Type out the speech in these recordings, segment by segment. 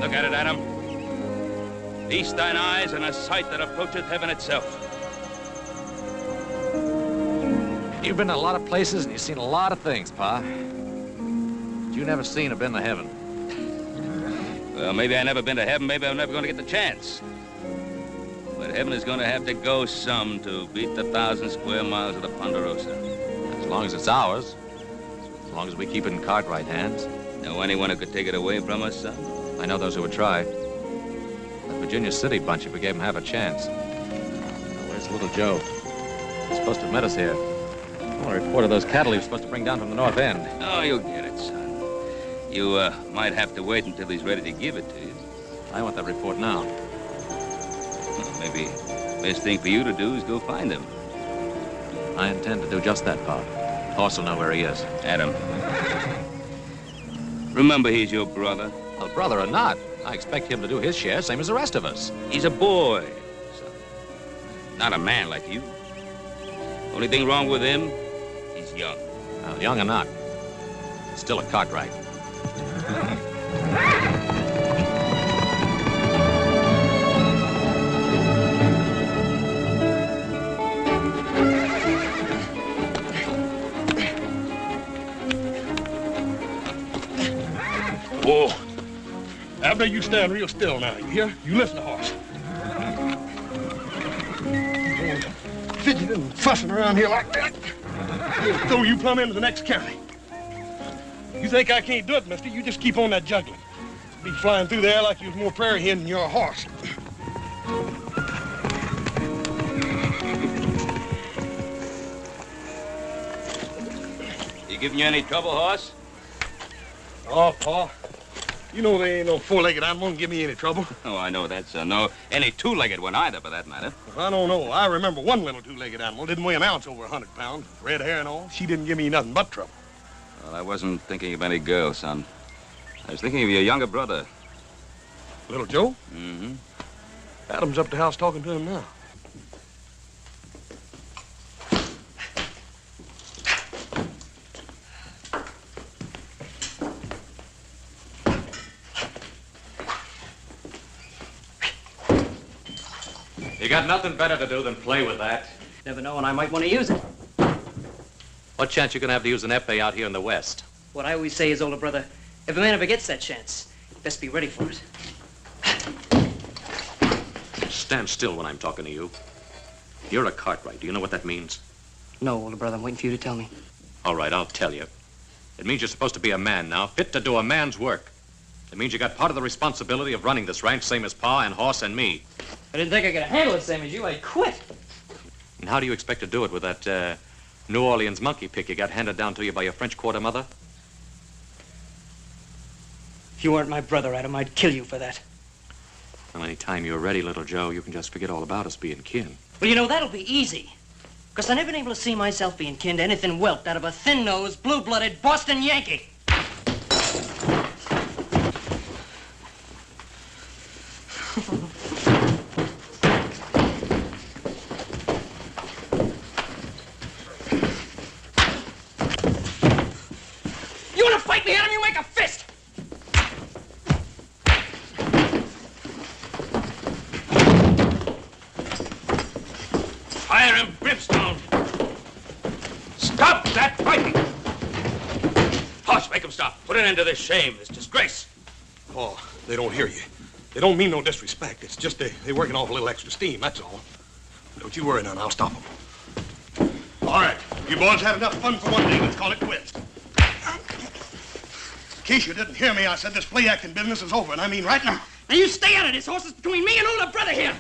Look at it, Adam. Feast thine eyes on a sight that approacheth heaven itself. You've been to a lot of places and you've seen a lot of things, Pa. But you never seen or been to heaven. Well, maybe I never been to heaven. Maybe I'm never going to get the chance. But heaven is going to have to go some to beat the 1,000 square miles of the Ponderosa. As long as it's ours. As long as we keep it in Cartwright hands. Know anyone who could take it away from us, son? I know those who would try. That Virginia City bunch, if we gave them half a chance. Now, where's little Joe? He's supposed to have met us here. I want a report of those cattle he was supposed to bring down from the north end. Oh, you'll get it, son. You might have to wait until he's ready to give it to you. I want that report now. Well, maybe the best thing for you to do is go find him. I intend to do just that, Pa. Horse will know where he is. Adam. Remember, he's your brother. Well, brother or not, I expect him to do his share, same as the rest of us. He's a boy, son. Not a man like you. Only thing wrong with him, he's young. Well, young or not, he's still a Cartwright. Whoa. Abner, you stand real still now, you hear? You listen to horse. Fidgeting and fussing around here like that. He'll throw you plumb into the next county. You think I can't do it, mister? You just keep on that juggling. Be flying through the air like you was more prairie hen than you're a horse. You giving you any trouble, horse? Oh, Pa. You know there ain't no four-legged animal can give me any trouble. Oh, I know that, son. No, any two-legged one either, for that matter. Well, I don't know. I remember one little two-legged animal didn't weigh an ounce over 100 pounds. Red hair and all. She didn't give me nothing but trouble. Well, I wasn't thinking of any girl, son. I was thinking of your younger brother. Little Joe? Mm-hmm. Adam's up the house talking to him now. You got nothing better to do than play with that. Never know when I might want to use it. What chance you gonna have to use an épée out here in the West? What I always say is, older brother, if a man ever gets that chance, you best be ready for it. Stand still when I'm talking to you. You're a Cartwright. Do you know what that means? No, older brother, I'm waiting for you to tell me. All right, I'll tell you. It means you're supposed to be a man now, fit to do a man's work. It means you got part of the responsibility of running this ranch, same as Pa and Horse and me. I didn't think I could handle it same as you. I'd quit. And how do you expect to do it with that New Orleans monkey pick you got handed down to you by your French quarter mother? If you weren't my brother, Adam, I'd kill you for that. Well, any time you're ready, little Joe, you can just forget all about us being kin. Well, you know, that'll be easy. Because I've never been able to see myself being kin to anything whelped out of a thin-nosed, blue-blooded Boston Yankee. You want to fight me, Adam? You make a fist! Fire him, brimstone! Stop that fighting! Horse, make him stop. Put an end to this shame, this disgrace. Oh, they don't hear you. They don't mean no disrespect. It's just they're working off a little extra steam, that's all. Don't you worry none. I'll stop them. All right. You boys had enough fun for one day. Let's call it quits. In case you didn't hear me, I said this play-acting business is over, and I mean right now. Now you stay out of this. Horse is between me and older brother here.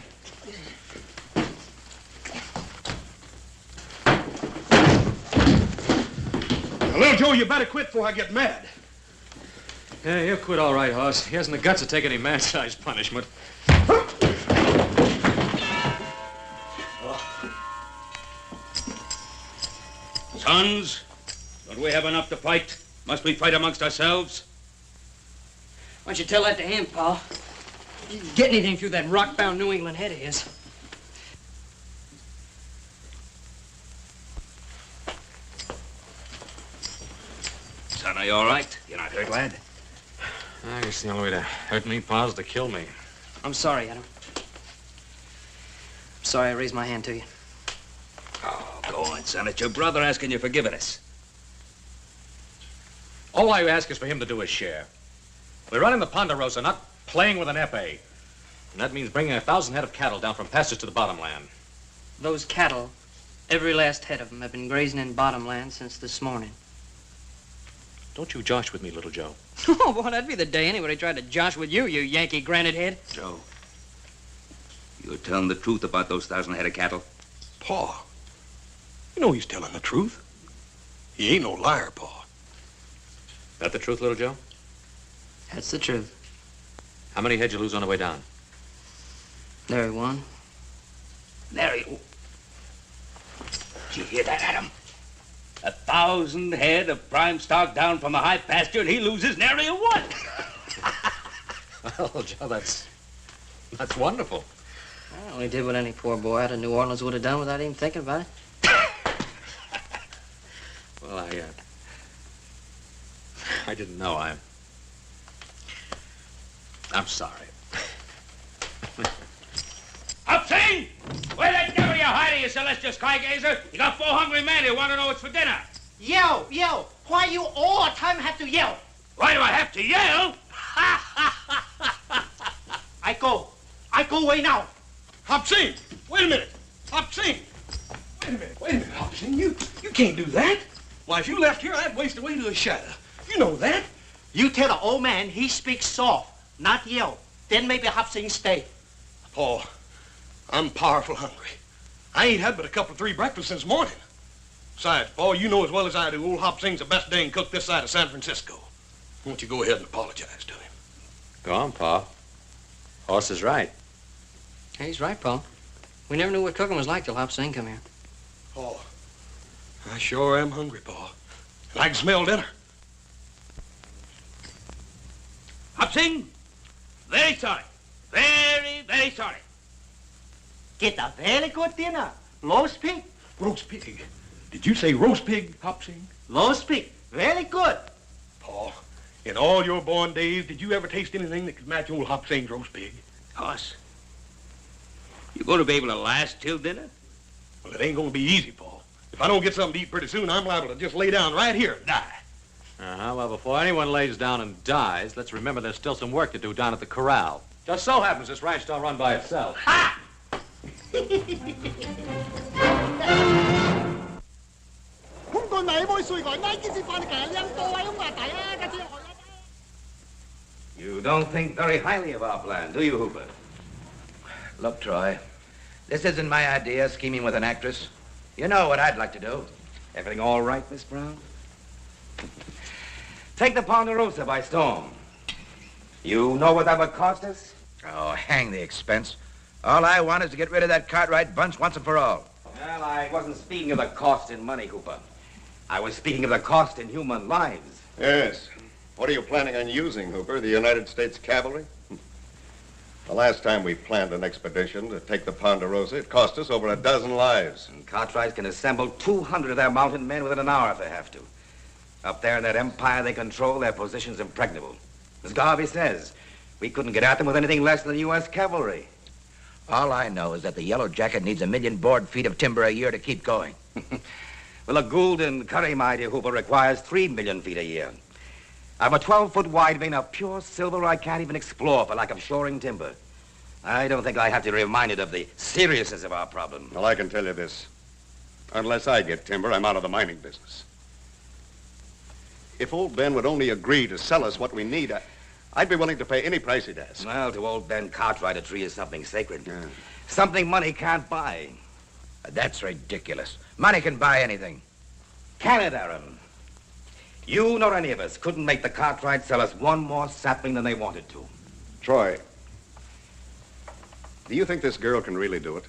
Now, little Joe, you better quit before I get mad. Yeah, he'll quit all right, Hoss. He hasn't the guts to take any man-sized punishment. Sons, don't we have enough to fight? Must we fight amongst ourselves? Why don't you tell that to him, Pa? He didn't get anything through that rock-bound New England head of his. Son, are you all right? You're not hurt, lad? I guess the only way to hurt me, Pa, is to kill me. I'm sorry, Adam. I'm sorry I raised my hand to you. Oh, go on, son. It's your brother asking you for forgiveness. All I ask is for him to do his share. We're running the Ponderosa, not playing with an epee. And that means bringing 1,000 head of cattle down from pastures to the bottomland. Those cattle, every last head of them, have been grazing in bottomland since this morning. Don't you josh with me, little Joe. Oh, boy, that'd be the day anybody tried to josh with you, you Yankee granite head. Joe, you're telling the truth about those 1,000 head of cattle? Pa, you know he's telling the truth. He ain't no liar, Pa. That the truth, little Joe? That's the truth. How many head you lose on the way down? There he won. There you... Did you hear that, Adam? 1,000 head of prime stock down from the high pasture, and he loses nary a one. Well, Joe, that's wonderful. I only did what any poor boy out of New Orleans would have done without even thinking about it. Well, I didn't know. I'm sorry. Upsing! Where the devil you hiding, you celestial sky gazer? You got 4 hungry men who want to know what's for dinner. Yell, yell. Why you all the time have to yell? Why do I have to yell? I go away now. Hop-Sing, wait a minute. Hop-Sing. Wait a minute, Hop-Sing. You can't do that. Why, if you left here, I'd waste away to the shadow. You know that. You tell the old man he speaks soft, not yell. Then maybe Hop-Sing stay. Paul, I'm powerful hungry. I ain't had but a couple of 3 breakfasts since morning. Besides, Paul, you know as well as I do, old Hop-Sing's the best dang cook this side of San Francisco. Won't you go ahead and apologize to him? Go on, Pa. Horse is right. He's right, Pa. We never knew what cooking was like till Hop-Sing come here. Paul, I sure am hungry, Pa. And I can smell dinner. Hop-Sing, very sorry. Very, very sorry. Get a very good dinner. Roast pig. Roast pig. Did you say roast pig, Hop-Sing? Roast pig. Very good. Paul, in all your born days, did you ever taste anything that could match old Hop-Sing's roast pig? Hoss, you going to be able to last till dinner? Well, it ain't going to be easy, Paul. If I don't get something to eat pretty soon, I'm liable to just lay down right here and die. Well, before anyone lays down and dies, let's remember there's still some work to do down at the corral. Just so happens this ranch don't run by itself. Ha! You don't think very highly of our plan, do you, Hooper? Look, Troy, this isn't my idea, scheming with an actress. You know what I'd like to do. Everything all right, Miss Brown? Take the Ponderosa by storm. You know what that would cost us? Oh, hang the expense. All I want is to get rid of that Cartwright bunch once and for all. Well, I wasn't speaking of the cost in money, Hooper. I was speaking of the cost in human lives. Yes. What are you planning on using, Hooper? The United States Cavalry? The last time we planned an expedition to take the Ponderosa, it cost us over 12 lives. And Cartwrights can assemble 200 of their mounted men within an hour if they have to. Up there in that empire they control, their position's impregnable. As Garvey says, we couldn't get at them with anything less than the U.S. cavalry. All I know is that the Yellow Jacket needs 1 million board feet of timber a year to keep going. Well, a Gould and Curry, my dear Hooper, requires 3 million feet a year. I've a 12-foot wide vein of pure silver I can't even explore for lack of shoring timber. I don't think I have to be reminded of the seriousness of our problem. Well, I can tell you this. Unless I get timber, I'm out of the mining business. If old Ben would only agree to sell us what we need, I'd be willing to pay any price he'd ask. Well, to old Ben Cartwright, a tree is something sacred. Yeah. Something money can't buy. That's ridiculous. Money can buy anything. Can it, Aaron? You nor any of us couldn't make the Cartwrights sell us one more sapling than they wanted to. Troy, do you think this girl can really do it?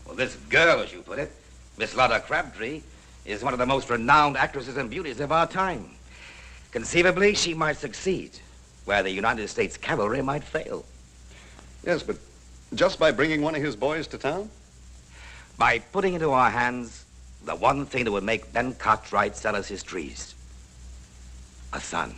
Well, this girl, as you put it, Miss Lotta Crabtree, is one of the most renowned actresses and beauties of our time. Conceivably, she might succeed, where the United States Cavalry might fail. Yes, but just by bringing one of his boys to town? By putting into our hands the one thing that would make Ben Cartwright sell us his trees. A son.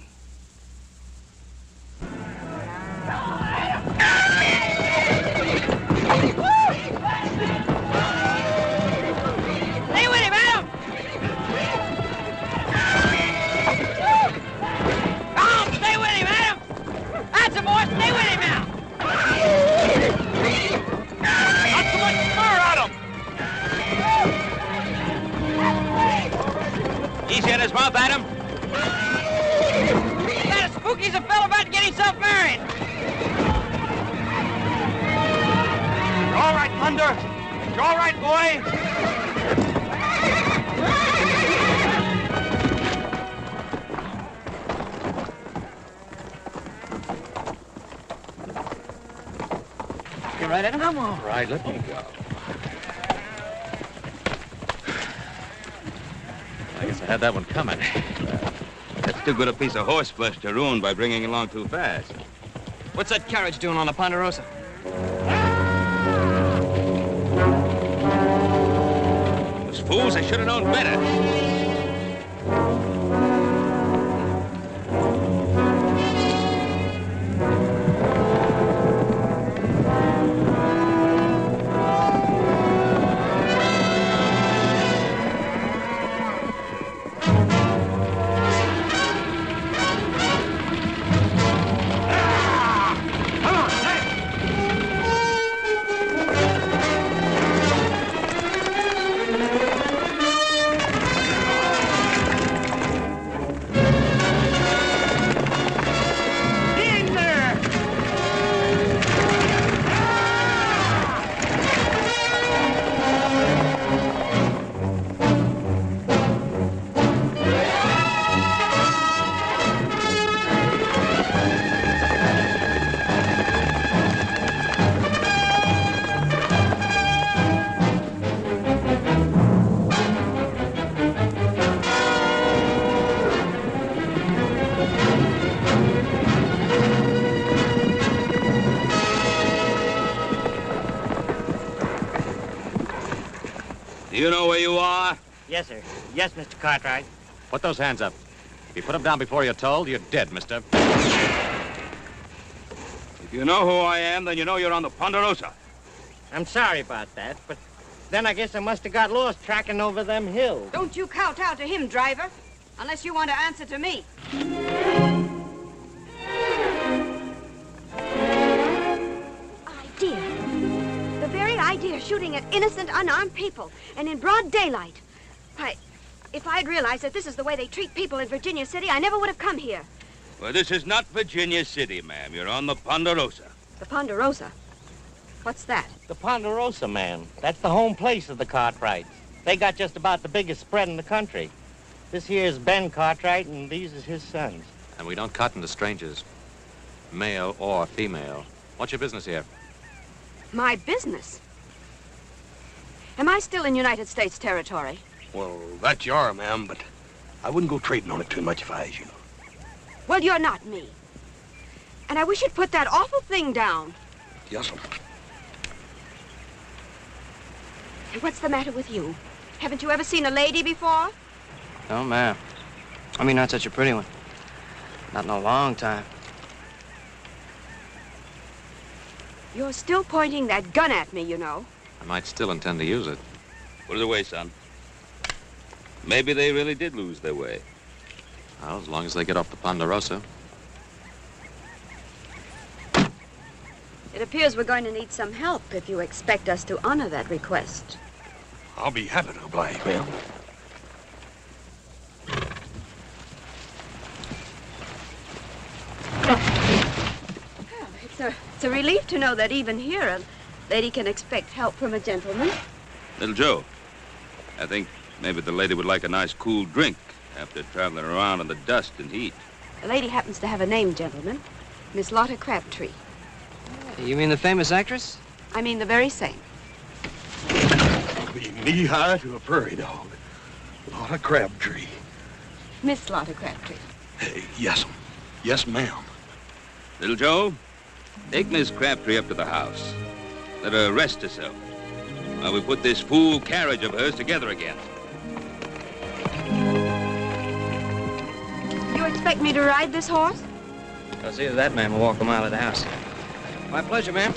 the boss. Stay with him now. Not too much spur on him. Easy on his mouth, Adam. That as spooky as a fellow about to get himself married. You're all right, Thunder. You're all right, boy. You right, Adam? I'm all right. Let me go. I guess I had that one coming. That's too good a piece of horse flesh to ruin by bringing along too fast. What's that carriage doing on the Ponderosa? Those fools, I should have known better. Do you know where you are? Yes, sir. Yes, Mr. Cartwright. Put those hands up. If you put them down before you're told, you're dead, mister. If you know who I am, then you know you're on the Ponderosa. I'm sorry about that, but then I guess I must have got lost tracking over them hills. Don't you kowtow to him, driver, unless you want to answer to me. Idea. The very idea of shooting at innocent, unarmed people, and in broad daylight. Why, if I'd realized that this is the way they treat people in Virginia City, I never would have come here. Well, this is not Virginia City, ma'am. You're on the Ponderosa. The Ponderosa? What's that? The Ponderosa, ma'am. That's the home place of the Cartwrights. They got just about the biggest spread in the country. This here is Ben Cartwright, and these is his sons. And we don't cotton to strangers, male or female. What's your business here? My business? Am I still in United States territory? Well, that you are, ma'am, but I wouldn't go trading on it too much if I was you. Well, you're not me. And I wish you'd put that awful thing down. Yes, sir. Hey, what's the matter with you? Haven't you ever seen a lady before? No, ma'am. I mean, not such a pretty one. Not in a long time. You're still pointing that gun at me, you know. I might still intend to use it. Put it away, son. Maybe they really did lose their way. Well, as long as they get off the Ponderosa. It appears we're going to need some help if you expect us to honor that request. I'll be happy to oblige, ma'am. It's a relief to know that even here a lady can expect help from a gentleman. Little Joe, I think maybe the lady would like a nice cool drink after traveling around in the dust and heat. The lady happens to have a name, gentlemen. Miss Lotta Crabtree. You mean the famous actress? I mean the very same. I'll be knee-high to a prairie dog. Lotta Crabtree. Miss Lotta Crabtree. Hey, yes, yes, ma'am. Little Joe, take Miss Crabtree up to the house. Let her rest herself while we put this fool carriage of hers together again. You expect me to ride this horse? I'll see to that, ma'am. We'll walk a mile to the house. My pleasure, ma'am.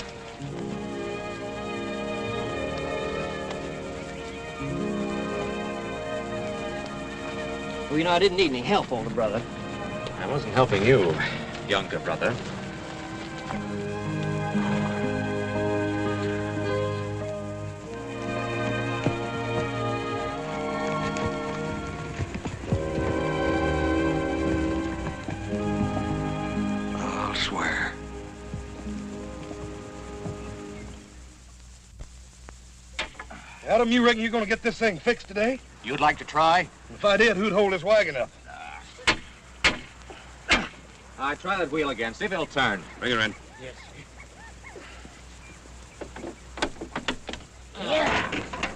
Well, you know, I didn't need any help, older brother. I wasn't helping you, younger brother. I'll swear. Adam, you reckon you're gonna get this thing fixed today? You'd like to try? If I did, who'd hold this wagon up? Try that wheel again. See if it'll turn. Bring her in. Yes.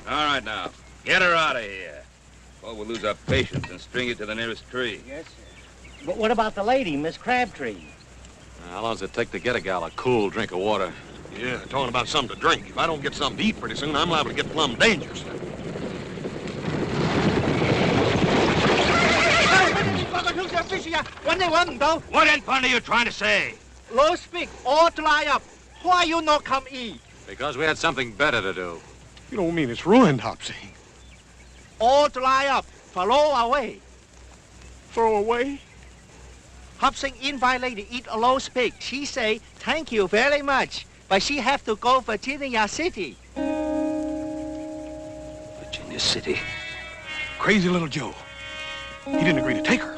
All right, now. Get her out of here. Or we'll lose our patience and string it to the nearest tree. Yes, sir. But what about the lady, Miss Crabtree? How long does it take to get a gal a cool drink of water? Yeah, talking about something to drink. If I don't get something to eat pretty soon, I'm liable to get plumb dangerous. What in fun are you trying to say? Low speak, all dry up. Why you not come eat? Because we had something better to do. You don't mean it's ruined, Hopsy? All dry up. Follow away. Throw away? Hopsing invite lady eat a low speak. She say, thank you very much. But she have to go Virginia City. Virginia City. Crazy little Joe. He didn't agree to take her.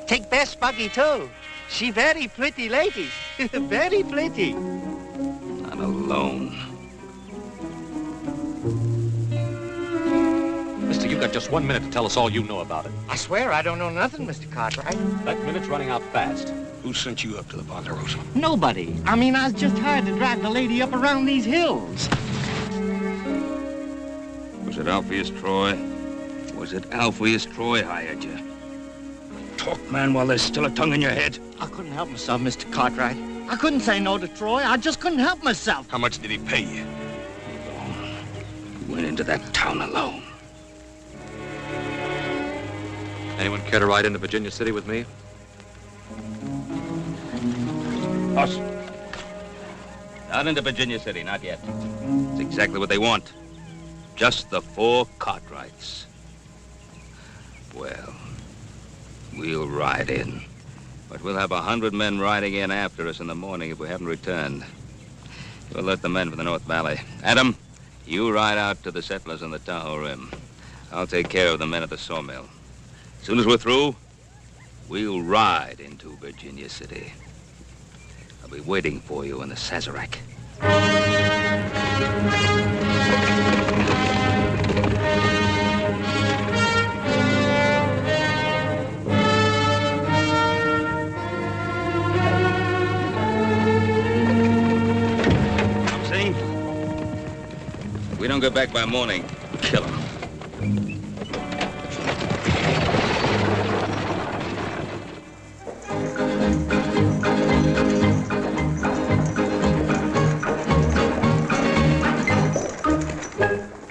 Take best buggy too. She very pretty lady. Very pretty. I'm alone. Mister, you've got just 1 minute to tell us all you know about it. I swear I don't know nothing, Mr. Cartwright. That minute's running out fast. Who sent you up to the Ponderosa? Nobody. I mean, I was just hired to drive the lady up around these hills. Was it Alpheus Troy? Was it Alpheus Troy hired you? Talk, man, while there's still a tongue in your head. I couldn't help myself, Mr. Cartwright. I couldn't say no to Troy. I just couldn't help myself. How much did he pay you? You went into that town alone. Anyone care to ride into Virginia City with me? Us. Not into Virginia City, not yet. It's exactly what they want. Just the 4 Cartwrights. Well, we'll ride in. But we'll have 100 men riding in after us in the morning if we haven't returned. We'll alert the men from the North Valley. Adam, you ride out to the settlers on the Tahoe Rim. I'll take care of the men at the sawmill. As soon as we're through, we'll ride into Virginia City. I'll be waiting for you in the Sazerac. If we don't get back by morning, kill him.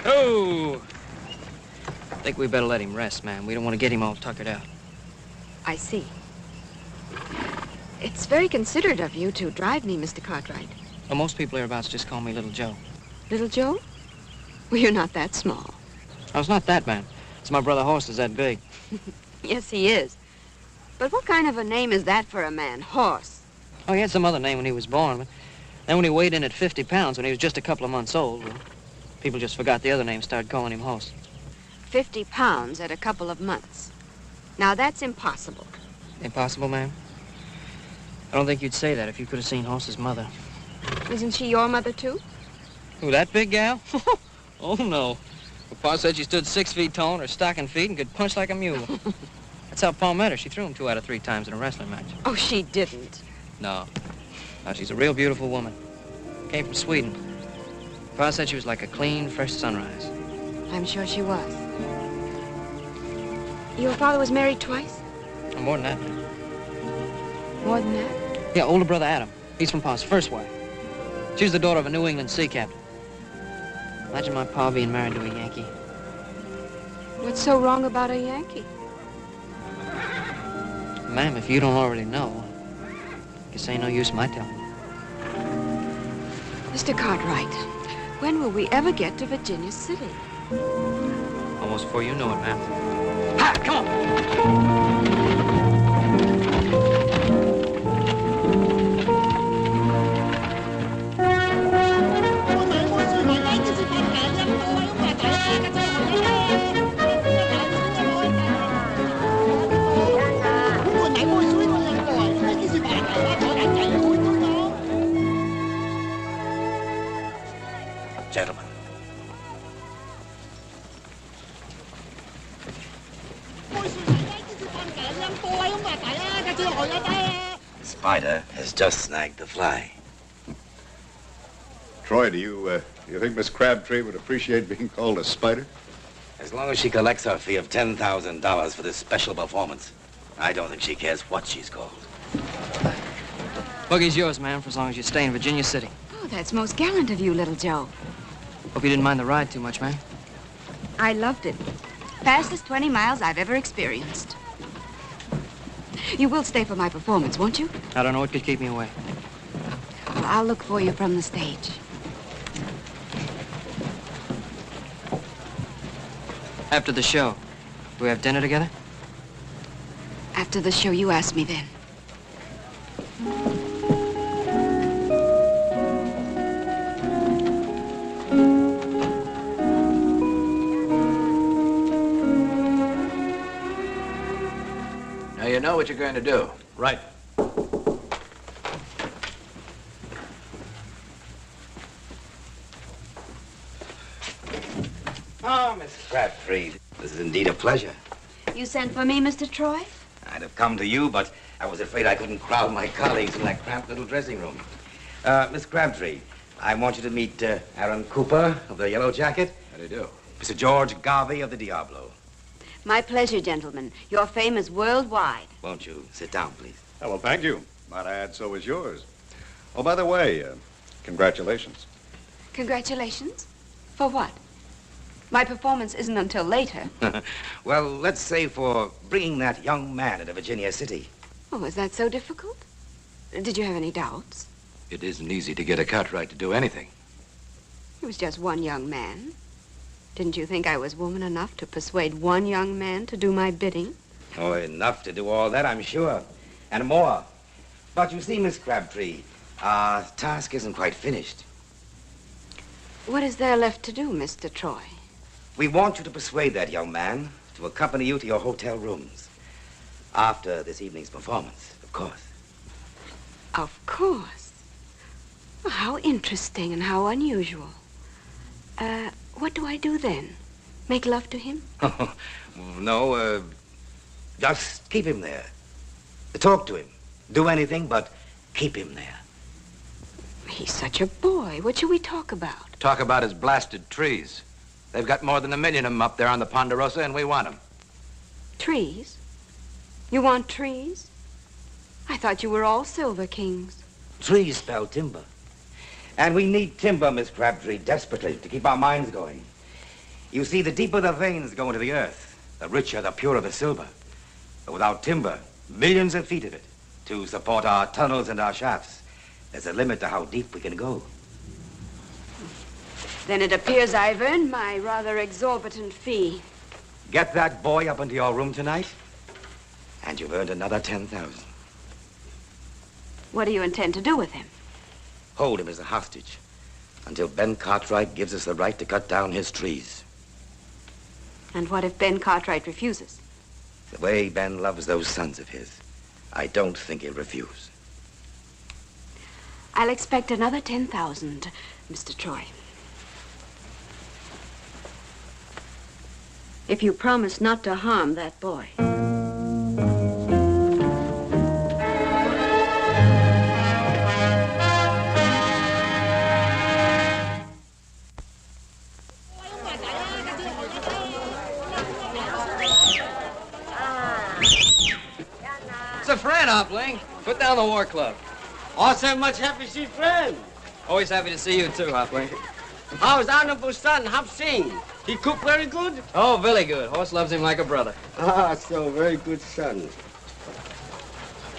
Oh! I think we better let him rest, man. We don't want to get him all tuckered out. I see. It's very considerate of you to drive me, Mr. Cartwright. Well, most people hereabouts just call me Little Joe. Little Joe? Well, you're not that small. I was not that, man. It's my brother Horse is that big. Yes, he is. But what kind of a name is that for a man? Horse. Oh, he had some other name when he was born, but then when he weighed in at 50 pounds, when he was just a couple of months old, well, people just forgot the other name, started calling him Horse. 50 pounds at a couple of months. Now, that's impossible. Impossible, ma'am? I don't think you'd say that if you could have seen Horse's mother. Isn't she your mother, too? Who, that big gal? Oh, no. Well, Pa said she stood 6 feet tall on her stocking feet and could punch like a mule. That's how Pa met her. She threw him 2 out of 3 times in a wrestling match. Oh, she didn't. No. No, she's a real beautiful woman. Came from Sweden. Pa said she was like a clean, fresh sunrise. I'm sure she was. Your father was married twice? Oh, more than that, man. More than that? Yeah, older brother Adam. He's from Pa's first wife. She was the daughter of a New England sea captain. Imagine my Pa being married to a Yankee. What's so wrong about a Yankee? Ma'am, if you don't already know, guess ain't no use my telling you. Mr. Cartwright, when will we ever get to Virginia City? Almost before you know it, ma'am. Ha! Come on! Gentlemen. The spider has just snagged the fly. Troy, do you think Miss Crabtree would appreciate being called a spider? As long as she collects her fee of $10,000 for this special performance, I don't think she cares what she's called. Boogie's yours, ma'am, for as long as you stay in Virginia City. Oh, that's most gallant of you, little Joe. Hope you didn't mind the ride too much, ma'am. I loved it. Fastest 20 miles I've ever experienced. You will stay for my performance, won't you? I don't know what could keep me away. Well, I'll look for you from the stage. After the show, do we have dinner together? After the show, you ask me then. Now you know what you're going to do. Right. Oh, Miss Crabtree, this is indeed a pleasure. You sent for me, Mr. Troy? I'd have come to you, but I was afraid I couldn't crowd my colleagues in that cramped little dressing room. Miss Crabtree, I want you to meet Aaron Cooper of the Yellow Jacket. How do you do? Mr. George Garvey of the Diablo. My pleasure, gentlemen. Your fame is worldwide. Won't you sit down, please? Oh, well, thank you. Might add, so is yours. Oh, by the way, congratulations. Congratulations? For what? My performance isn't until later. Well, let's say for bringing that young man into Virginia City. Oh, is that so difficult? Did you have any doubts? It isn't easy to get a Cartwright to do anything. He was just one young man. Didn't you think I was woman enough to persuade one young man to do my bidding? Oh, enough to do all that, I'm sure. And more. But you see, Miss Crabtree, our task isn't quite finished. What is there left to do, Mr. Troy? We want you to persuade that young man to accompany you to your hotel rooms. After this evening's performance, of course. Of course. Well, how interesting and how unusual. What do I do then? Make love to him? No, just keep him there. Talk to him. Do anything but keep him there. He's such a boy. What should we talk about? Talk about his blasted trees. They've got more than 1 million of them up there on the Ponderosa, and we want them. Trees? You want trees? I thought you were all Silver Kings. Trees spell timber. And we need timber, Miss Crabtree, desperately, to keep our minds going. You see, the deeper the veins go into the earth, the richer, the purer the silver. But without timber, millions of feet of it, to support our tunnels and our shafts, there's a limit to how deep we can go. Then it appears I've earned my rather exorbitant fee. Get that boy up into your room tonight, and you've earned another 10,000. What do you intend to do with him? Hold him as a hostage until Ben Cartwright gives us the right to cut down his trees. And what if Ben Cartwright refuses? The way Ben loves those sons of his, I don't think he'll refuse. I'll expect another 10,000, Mr. Troy. If you promise not to harm that boy. It's a friend, Hopling. Put down the war club. Also much happy to see friend. Always happy to see you, too, Hopling. How's honorable son, Hop Sing? He cook very good? Oh, very good. Horse loves him like a brother. Ah, so very good son.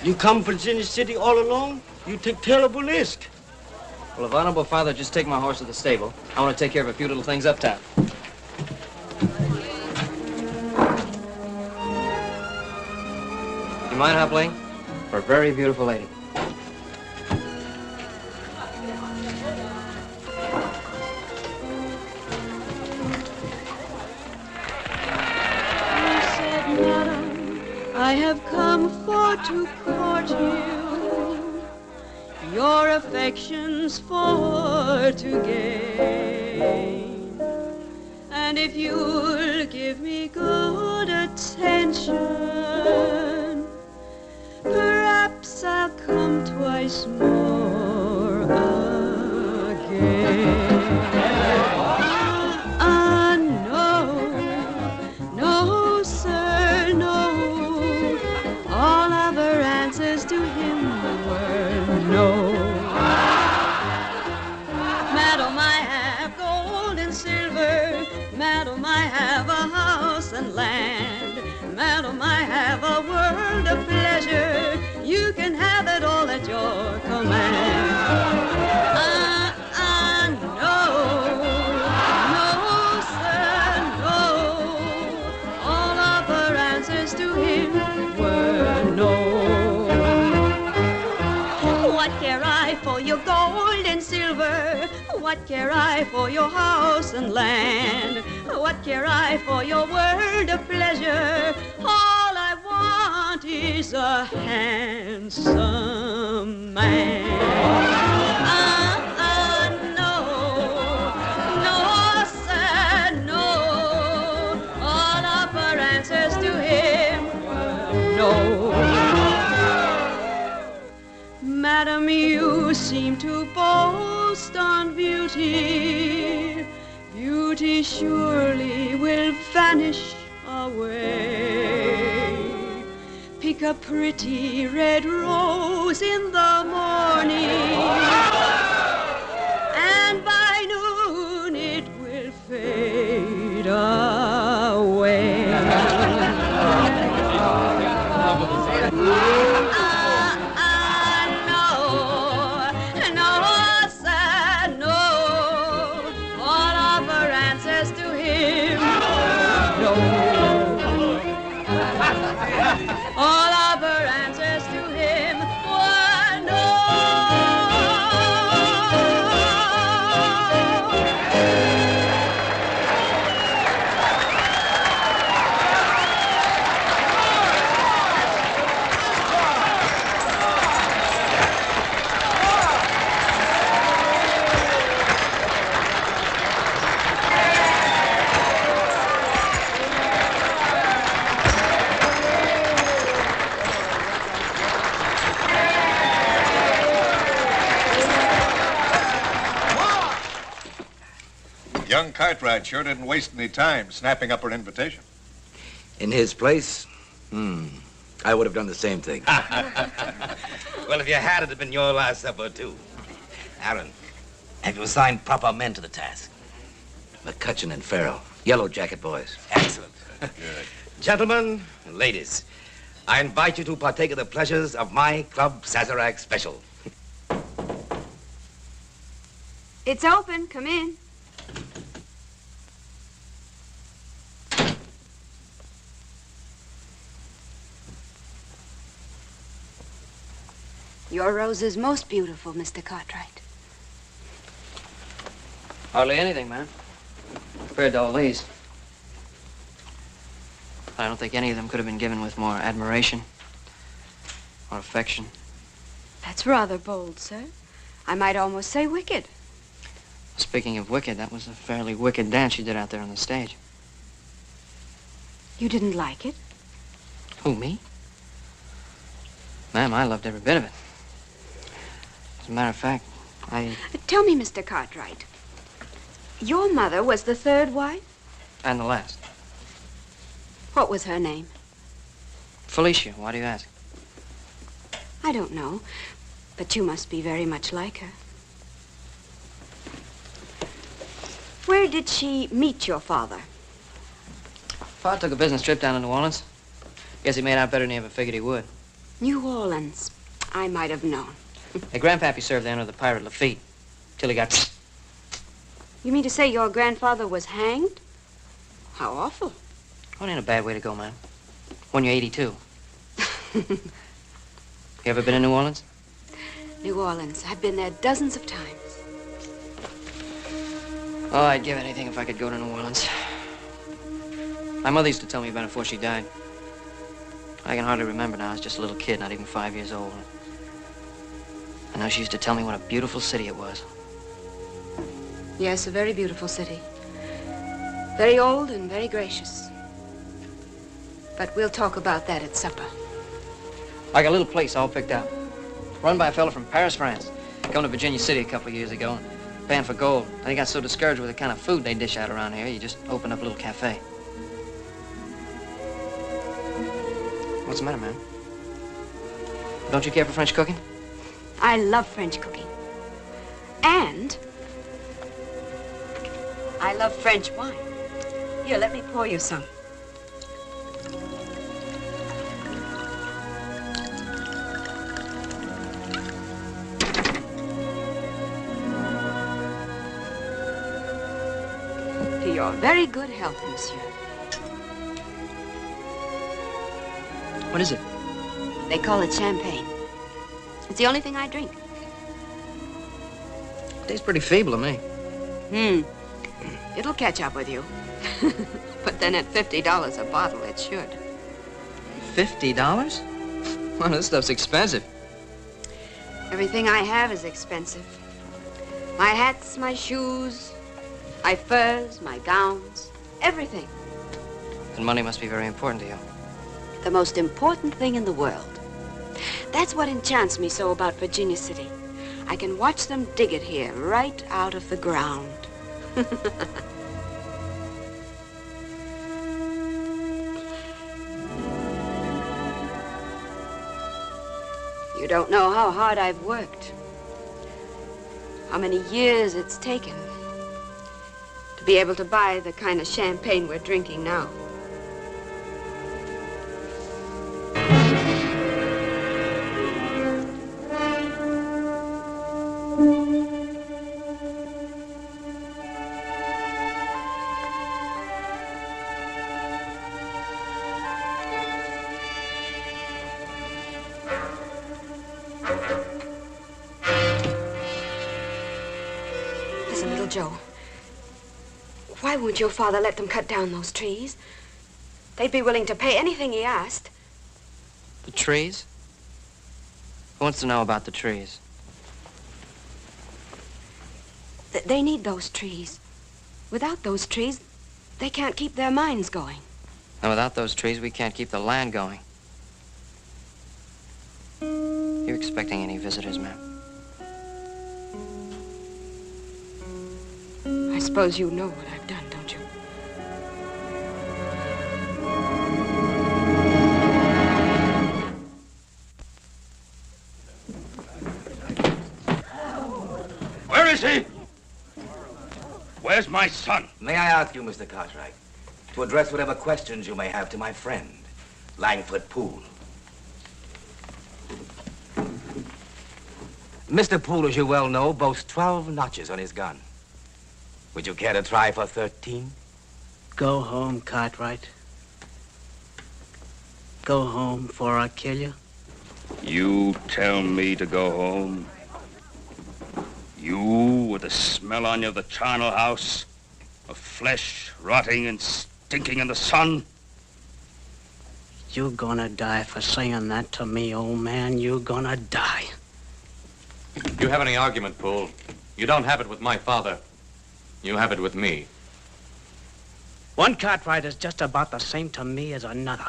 You come from Virginia City all alone? You take terrible risk. Well, if honorable father just take my horse to the stable, I want to take care of a few little things uptown. You mind, Hopling? For a very beautiful lady. I have come for to court you. your affections for to gain. And if you'll give me good attention, perhaps I'll come twice more again. No, sir, no. All other answers to him were no. Madam, I have gold and silver. Madam, I have a house and land. Madam, I have a world of pleasure. You can have it all at your command. No, sir, no. All other answers to him were no. What care I for your gold and silver? What care I for your house and land? What care I for your world of pleasure? All I want is a handsome man. No, sir, no. All other answers to him were no. Madam, you seem to boast on beauty. Beauty surely will vanish away. Pick a pretty red rose in the morning, and by noon it will fade away. All other answers to him were no. Young Cartwright sure didn't waste any time snapping up her invitation. In his place, I would have done the same thing. Well, if you had, it'd have been your last supper, too. Aaron, have you assigned proper men to the task? McCutcheon and Farrell, Yellow Jacket boys. Excellent. Good. Gentlemen and ladies, I invite you to partake of the pleasures of my Club Sazerac Special. It's open. Come in. Your rose is most beautiful, Mr. Cartwright. Hardly anything, ma'am. Compared to all these. I don't think any of them could have been given with more admiration or affection. That's rather bold, sir. I might almost say wicked. Speaking of wicked, that was a fairly wicked dance you did out there on the stage. You didn't like it? Who, me? Ma'am, I loved every bit of it. As a matter of fact, Tell me, Mr. Cartwright, your mother was the third wife? And the last. What was her name? Felicia, why do you ask? I don't know, but you must be very much like her. Where did she meet your father? Pa took a business trip down to New Orleans. Guess he made out better than he ever figured he would. New Orleans. I might have known. Hey, Grandpappy served there under the pirate Lafitte, till he got... You mean to say your grandfather was hanged? How awful. Well, it ain't a bad way to go, man. When you're 82. You ever been in New Orleans? New Orleans. I've been there dozens of times. Oh, I'd give anything if I could go to New Orleans. My mother used to tell me about it before she died. I can hardly remember now. I was just a little kid, not even 5 years old. I I know she used to tell me what a beautiful city it was. Yes, a very beautiful city. Very old and very gracious. But we'll talk about that at supper. I got a little place all picked out. Run by a fellow from Paris, France. Come to Virginia City a couple of years ago and pan for gold. And he got so discouraged with the kind of food they dish out around here, you just open up a little cafe. What's the matter, man? Don't you care for French cooking? I love French cooking. And I love French wine. Here, let me pour you some. To your very good health, monsieur. What is it? They call it champagne. It's the only thing I drink. It tastes pretty feeble to me. It'll catch up with you. But then at $50 a bottle, it should. $50? Well, this stuff's expensive. Everything I have is expensive. My hats, my shoes, my furs, my gowns, everything. And money must be very important to you. The most important thing in the world. That's what enchants me so about Virginia City. I can watch them dig it here, right out of the ground. You don't know how hard I've worked. How many years it's taken to be able to buy the kind of champagne we're drinking now. Joe, why won't your father let them cut down those trees? They'd be willing to pay anything he asked. The trees? Who wants to know about the trees? They need those trees. Without those trees, they can't keep their mines going. And without those trees, we can't keep the land going. You expecting any visitors, ma'am? I suppose you know what I've done, don't you? Where is he? Where's my son? May I ask you, Mr. Cartwright, to address whatever questions you may have to my friend, Langford Poole. Mr. Poole, as you well know, boasts 12 notches on his gun. Would you care to try for 13? Go home, Cartwright. Go home before I kill you. You tell me to go home? You, with the smell on you of the charnel house, of flesh rotting and stinking in the sun? You're gonna die for saying that to me, old man. You're gonna die. You have any argument, Poole? You don't have it with my father. You have it with me. One Cartwright is just about the same to me as another.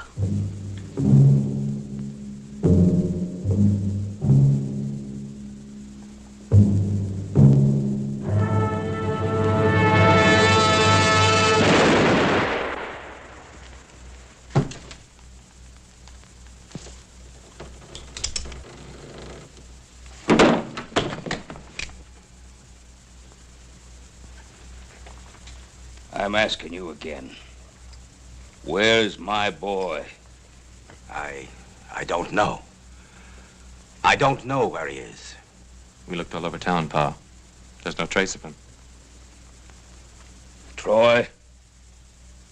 I'm asking you again. Where's my boy? I don't know. I don't know where he is. We looked all over town, Pa. There's no trace of him. Troy,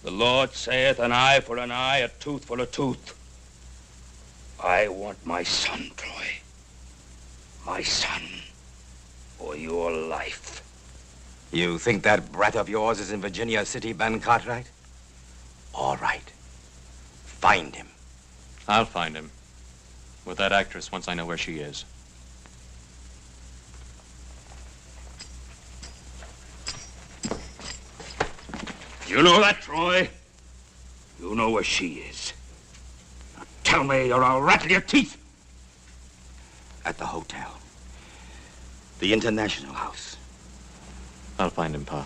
the Lord saith an eye for an eye, a tooth for a tooth. I want my son, Troy. My son, or your life. You think that brat of yours is in Virginia City, Ben Cartwright? All right. Find him. I'll find him. With that actress once I know where she is. You know that, Troy? You know where she is. Now tell me or I'll rattle your teeth. At the hotel. The International House. I'll find him, Pa.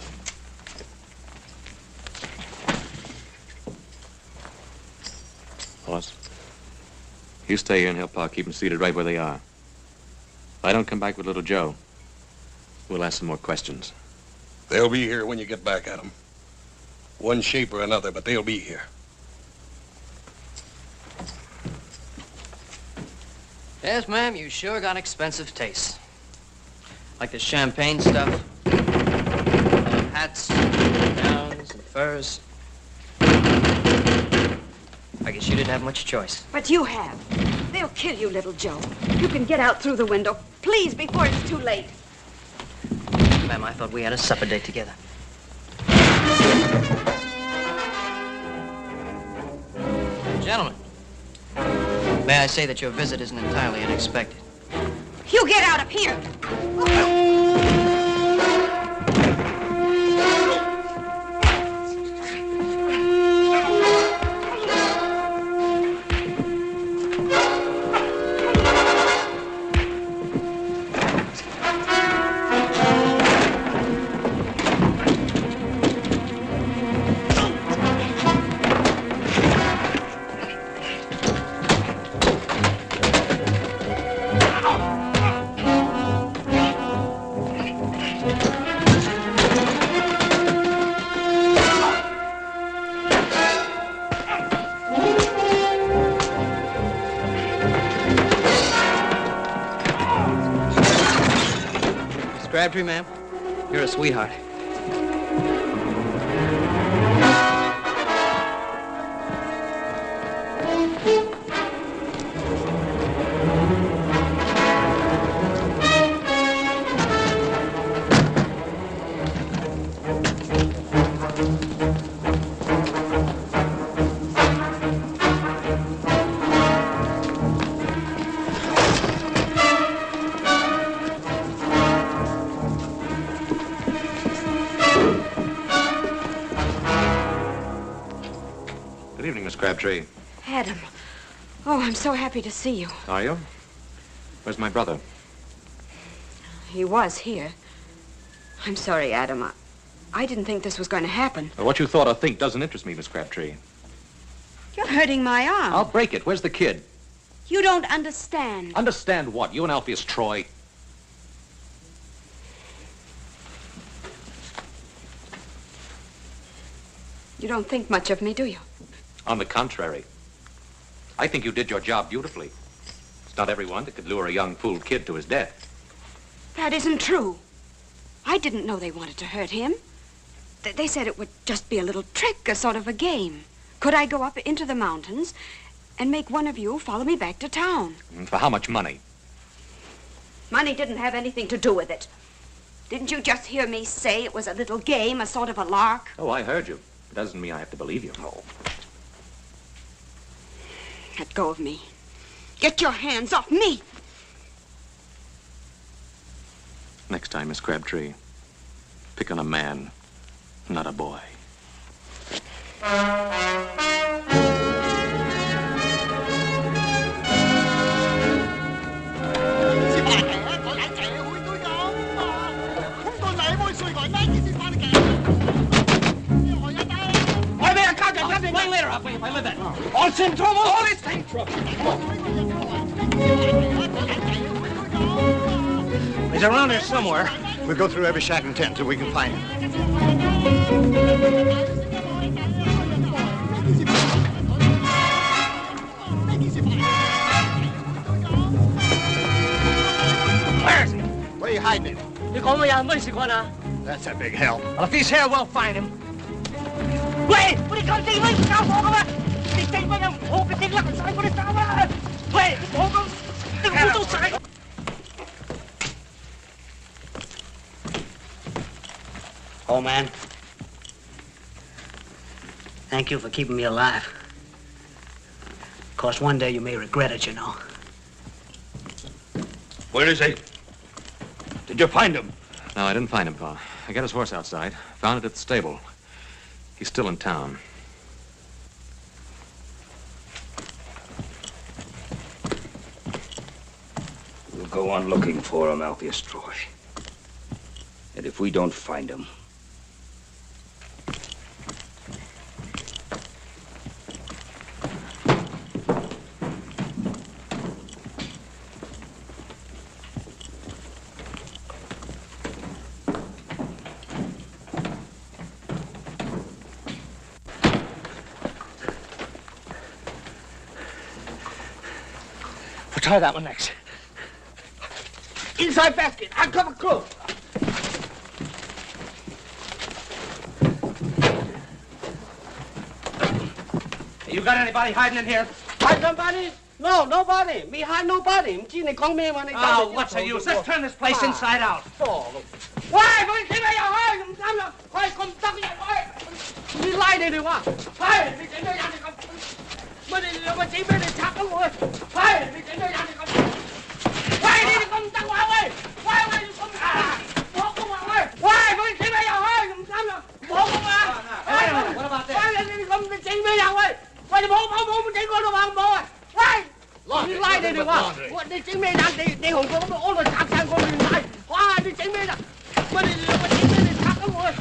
Boss, you stay here and help Pa keep them seated right where they are. If I don't come back with little Joe, we'll ask some more questions. They'll be here when you get back at them. One shape or another, but they'll be here. Yes, ma'am, you sure got expensive taste. Like the champagne stuff. Hats, gowns, and furs. I guess you didn't have much choice. But you have. They'll kill you, little Joe. You can get out through the window, please, before it's too late. Ma'am, I thought we had a supper date together. Gentlemen, may I say that your visit isn't entirely unexpected? You get out of here! Crabtree, ma'am, you're a sweetheart. Good evening, Miss Crabtree. Adam. Oh, I'm so happy to see you. Are you? Where's my brother? He was here. I'm sorry, Adam. I didn't think this was going to happen. Well, what you thought or think doesn't interest me, Miss Crabtree. You're hurting my arm. I'll break it. Where's the kid? You don't understand. Understand what? You and Alpheus Troy? You don't think much of me, do you? On the contrary. I think you did your job beautifully. It's not everyone that could lure a young fooled kid to his death. That isn't true. I didn't know they wanted to hurt him. They said it would just be a little trick, a sort of a game. Could I go up into the mountains and make one of you follow me back to town? And for how much money? Money didn't have anything to do with it. Didn't you just hear me say it was a little game, a sort of a lark? Oh, I heard you. It doesn't mean I have to believe you. Oh. Let go of me. Get your hands off me! Next time, Miss Crabtree, pick on a man, not a boy. Way later, if I live in. All's in trouble? All is in trouble. He's around here somewhere. We'll go through every shack and tent until we can find him. Where is he? Where are you hiding him? That's that big hell. Well, if he's here, we'll find him. Wait! What are you going to do? Wait! Stop! Hold on! They take me out. Hold the thing like a side. What is that? Wait! Hold on! Hold on! Side. Old man, thank you for keeping me alive. Of course, one day you may regret it, you know. Where is he? Did you find him? No, I didn't find him, Pa. I got his horse outside. Found it at the stable. He's still in town. We'll go on looking for him, Alpheus Troy. And if we don't find him, Try that one next. Inside basket. I'll cover close. You got anybody hiding in here? Hide somebody? No, nobody. Me hide nobody. Oh, what's the use? Let's turn this place inside out. Why? Don't you know you're hiding? Why come stuck in your way? Me lie to you, what? Why? Me think you're hiding. Mà đi mà chỉ biết đi chắc lắm rồi. Phải, đi đến đây ăn đi con. Phải đi con tăng vào ơi. Phải đi con. Bố con vào ơi. Phải con chỉ bây giờ ơi, không sao đâu. Bố con vào. Phải đi con chỉ bây giờ ơi. Phải bố chỉ con vào bố ơi. Phải. Đi lại đi được không? Đi chỉ bây giờ đi hùng con ôn rồi chắc sang con đi lại. Phải đi chỉ bây giờ. Mà đi mà chỉ biết đi chắc lắm rồi.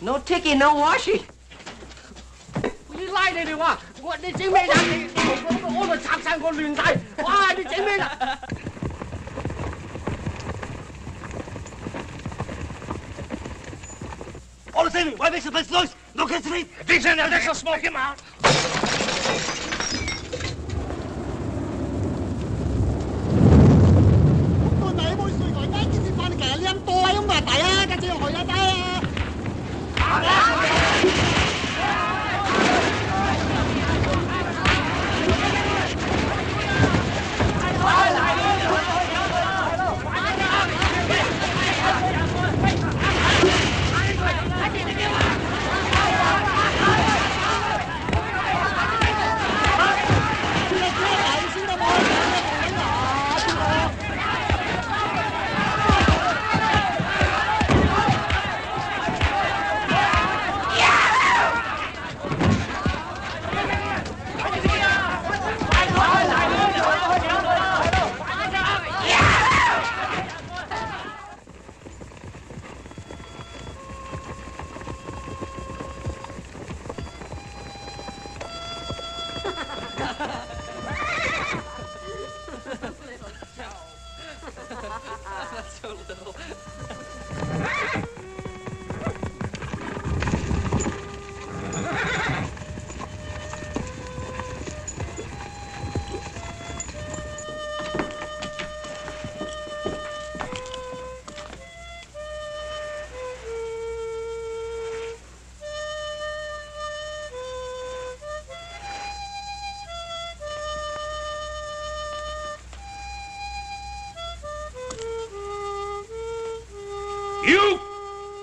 No ticky, no washy. Đi lại đây được không? Đi chính mấy đàn đi ôn rồi chắc sang con luyện tay. Wow, đi chính mấy đàn. All the same, why makes the place noise? No kids to eat. If he's in there, let's smoke him out. Tôi nãy mỗi suy gọi cái gì phan kẻ liên tôi không mà tại cái chuyện hỏi ra tay.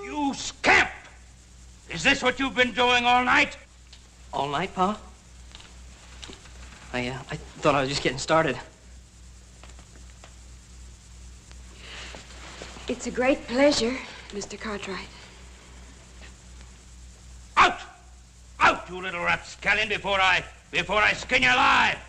You scamp! Is this what you've been doing all night? All night, Pa? I thought I was just getting started. It's a great pleasure, Mr. Cartwright. Out! Out, you little rapscallion, before I skin you alive!